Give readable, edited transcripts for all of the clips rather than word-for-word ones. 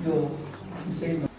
Yok, sevmem.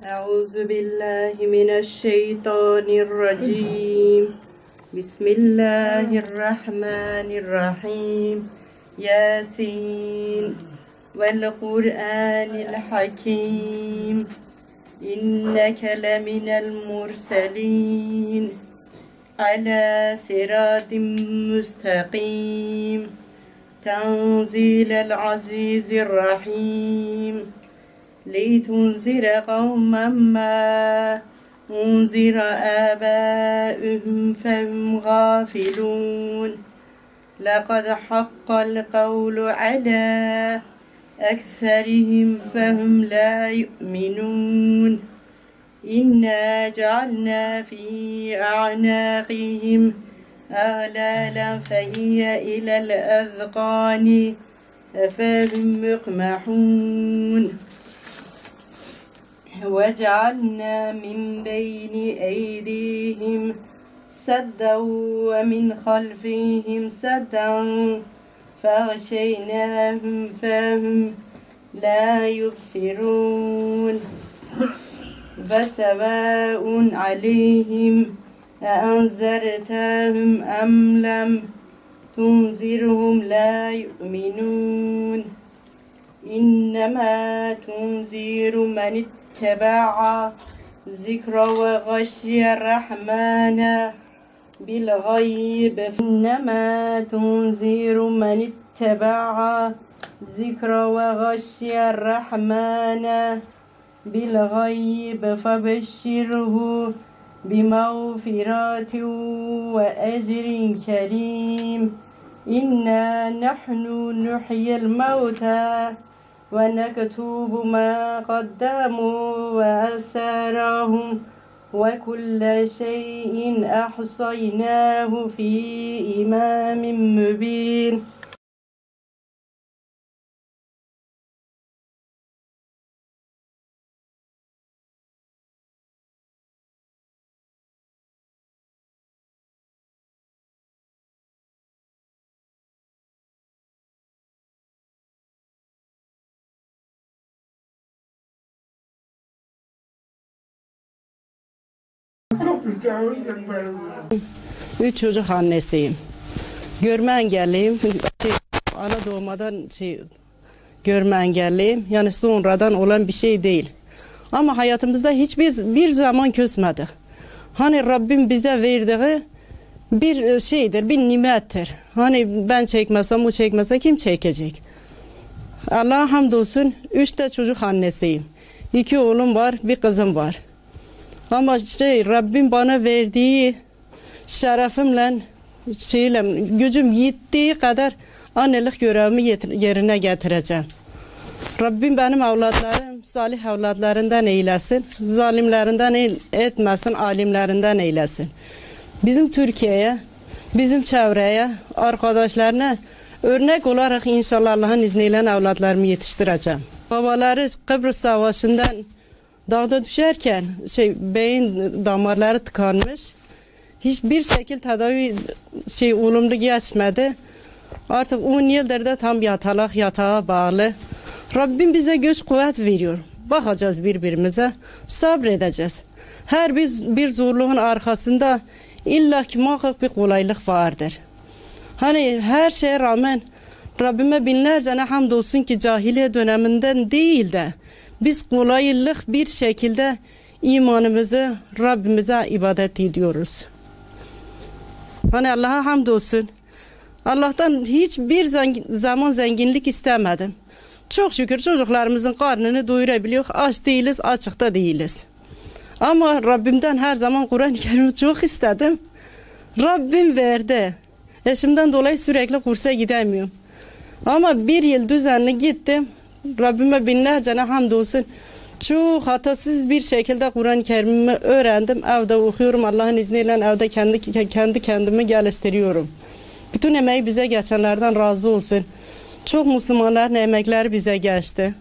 أعوذ بالله من الشيطان الرجيم بسم الله الرحمن الرحيم ياسين والقرآن الحكيم إنك لمن المرسلين على صراط مستقيم تنزيل العزيز الرحيم لتنذر قوما ما أنذر آباؤهم فهم غافلون لقد حق القول على أكثرهم فهم لا يؤمنون إنا جعلنا في أعناقهم أغلالا فهي إلى الأذقان فهم مقمحون وجعلنا من بين أيديهم سدا ومن خلفهم سدا فغشيناهم فهم لا يبصرون فسواء عليهم أأنذرتهم أم لم تنذرهم لا يؤمنون إنما تنذر من اتبع ذكر وغشي الرحمن بالغيب إنما تنذر من اتبع ذكر وغشي الرحمن بالغيب فبشره بمغفرة وأجر كريم إنا نحن نحيي الموتى ونكتب ما قدموا وآثارهم وكل شيء أحصيناه في إمام مبين Üç çocuk annesiyim. Görme engelliyim. Ana doğmadan görme engelliyim. Yani sonradan olan bir şey değil. Ama hayatımızda hiçbir zaman küsmedik. Hani Rabbim bize verdiği bir şeydir, bir nimettir. Hani ben çekmesem, o çekmese kim çekecek? Allah'a hamdolsun 3 de çocuk annesiyim. 2 oğlum var, bir kızım var. Ama Rabbim bana verdiği şerefimle, gücüm yettiği kadar annelik görevimi yerine getireceğim. Rabbim benim evlatlarım salih evlatlarından eylesin, zalimlerinden etmesin, alimlerinden eylesin. Bizim Türkiye'ye, bizim çevreye, arkadaşlarına örnek olarak inşallah Allah'ın izniyle evlatlarımı yetiştireceğim. Babaları Kıbrıs Savaşı'ndan dağda düşerken beyin damarları tıkanmış. Hiçbir şekilde tedavi olumlu geçmedi. Artık 10 yıldır da tam yatağa bağlı. Rabbim bize güç kuvvet veriyor. Bakacağız birbirimize, sabredeceğiz. Her bir zorluğun arkasında illaki muhakkak bir kolaylık vardır. Hani her şeye rağmen Rabbime binlerce hamdolsun ki cahiliye döneminden değil de biz kolaylık bir şekilde imanımızı Rabbimize ibadet ediyoruz. Hani Allah'a hamdolsun. Allah'tan hiçbir zaman zenginlik istemedim. çok şükür çocuklarımızın karnını doyurabiliyor. Aç değiliz, açıkta değiliz. Ama Rabbimden her zaman Kur'an-ı Kerim'i çok istedim. Rabbim verdi. Eşimden dolayı sürekli kursa gidemiyorum. Ama bir yıl düzenli gittim. Rabbime binlerce hamdolsun. Çok hatasız bir şekilde Kur'an-ı Kerim'i öğrendim. Evde okuyorum. Allah'ın izniyle evde kendi kendimi geliştiriyorum. Bütün emeği bize geçenlerden razı olsun. Çok Müslümanların emekleri bize geçti.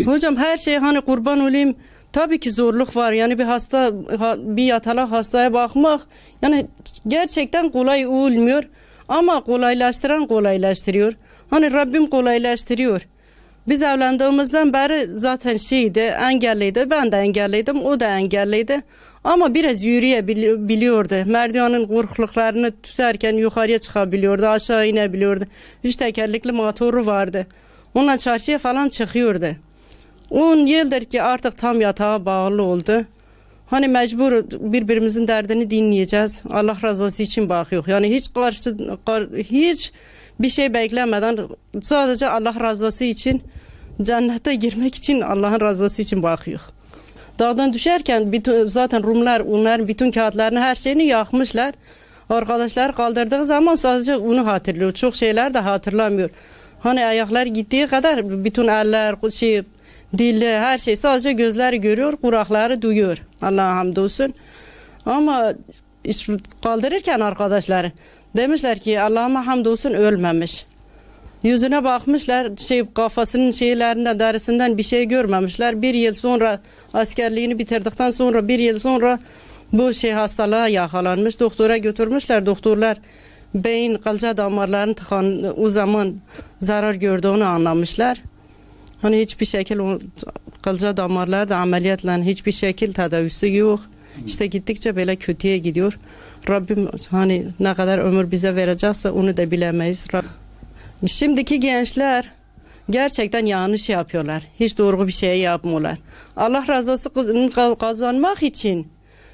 Hocam her şey hani kurban olayım. Tabii ki zorluk var. Yani bir yatalak hastaya bakmak yani gerçekten kolay olmuyor. Ama kolaylaştıran kolaylaştırıyor. Hani Rabbim kolaylaştırıyor. Biz evlendiğimizden beri zaten engelliydi. Ben de engelliydim, o da engelliydi. Ama biraz yürüyebiliyordu. Merdivenin korkuluklarını tutarken yukarıya çıkabiliyordu, aşağı inebiliyordu. 3 tekerlekli motoru vardı. Onunla çarşıya falan çıkıyordu. 10 yıldır ki artık tam yatağa bağlı oldu. Hani mecbur birbirimizin derdini dinleyeceğiz. Allah rızası için bakıyor. Yani hiç bir şey beklemeden sadece Allah rızası için cennete girmek için Allah'ın rızası için bakıyor. Dağdan düşerken zaten Rumlar onların bütün kağıtlarını her şeyini yakmışlar. Arkadaşlar kaldırdığı zaman sadece onu hatırlıyor. Çok şeyler de hatırlamıyor. Hani ayaklar gittiği kadar bütün eller, dili her şey sadece gözleri görüyor, kulakları duyuyor. Allah'a hamdolsun. Ama kaldırırken arkadaşlar demişler ki Allah'ıma hamdolsun ölmemiş. Yüzüne bakmışlar, kafasının şeylerinden, derisinden bir şey görmemişler. Bir yıl sonra askerliğini bitirdikten sonra bir yıl sonra bu hastalığa yakalanmış. Doktora götürmüşler. Doktorlar beyin kılcal damarlarının o zaman zarar gördüğünü anlamışlar. Hani hiçbir şekil o kılcal damarlar da ameliyatla hiçbir şekil tedavisi yok. İşte gittikçe böyle kötüye gidiyor. Rabbim hani ne kadar ömür bize verecekse onu da bilemeyiz. Şimdiki gençler gerçekten yanlış yapıyorlar. Hiç doğru bir şey yapmıyorlar. Allah rızası kazanmak için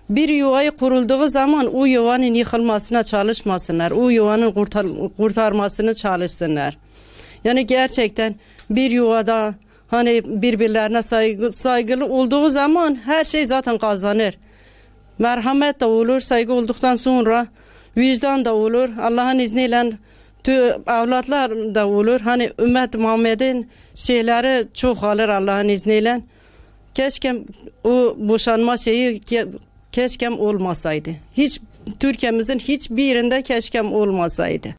bir yuvayı kurulduğu zaman o yuvanın yıkılmasına çalışmasınlar. O yuvanın kurtarmasını çalışsınlar. Yani gerçekten bir yuvada hani birbirlerine saygılı olduğu zaman her şey zaten kazanır. Merhamet de olur, saygı olduktan sonra vicdan da olur. Allah'ın izniyle evlatlar da olur. Hani ümmet Muhammed'in şeyleri çok alır Allah'ın izniyle. Keşke o boşanma keşke olmasaydı. Türkiye'mizin hiçbir yerinde keşke olmasaydı.